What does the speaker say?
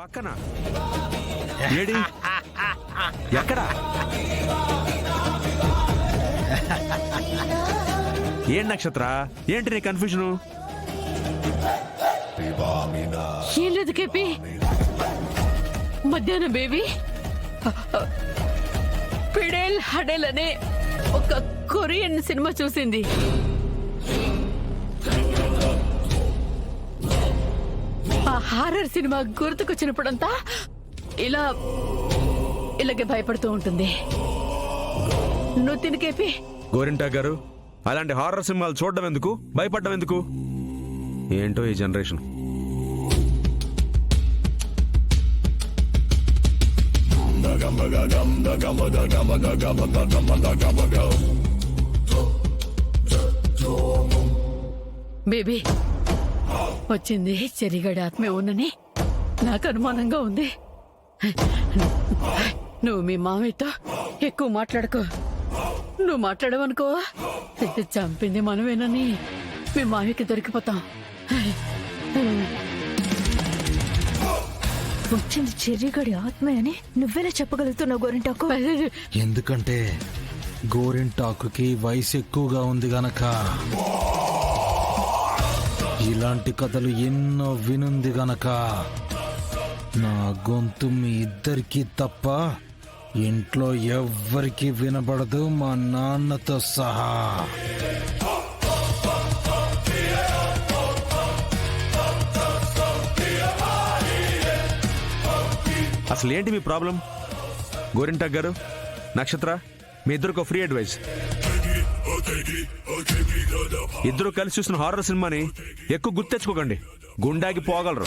పక్కన ఏడి ఎక్కడ ఏం నక్షత్ర ఏంటి నీ కన్ఫ్యూజను ఏం లేదు కేపీ మధ్యాహ్నం బేబీ పిడేల్ హడేల్ అనే ఒక కొరియన్ సినిమా చూసింది. ఆ హారర్ సినిమా గుర్తుకొచ్చినప్పుడంతా ఇలాగే భయపడుతూ ఉంటుంది. నువ్వు తిని కేపీ. గోరింటా గారు అలాంటి హారర్ సినిమాలు చూడడం ఎందుకు, భయపడడం ఎందుకు? ఏంటో ఈ జనరేషన్. బేబీ వచ్చింది చెరిగడి ఆత్మే ఉన్నని నాకు అనుమానంగా ఉంది. నువ్వు మీ మామయ్యతో ఎక్కువ మాట్లాడుకో. నువ్వు మాట్లాడవనుకో చంపింది మనమేనని మీ మామయ్యకి దొరికిపోతాం. వచ్చింది చెర్రిగడి ఆత్మే అని నువ్వెలా చెప్పగలుగుతున్నావు గోరింటాకు? ఎందుకంటే గోరింటాకుకి వయసు ఎక్కువగా ఉంది గనక. ఇలాంటి కథలు ఎన్నో వినుంది గనక నా గొంతు మీ ఇద్దరికి తప్ప ఇంట్లో ఎవ్వరికి వినబడదు, మా నాన్నతో సహా. అసలు ఏంటి మీ ప్రాబ్లం? గోరింటా గారు, నక్షత్ర, మీ ఇద్దరికి ఫ్రీ అడ్వైస్. ఇద్దరు కలిసి చూసిన హారర్ సినిమాని ఎక్కువ గుర్తెచ్చుకోకండి, గుండాకి పోగలరు.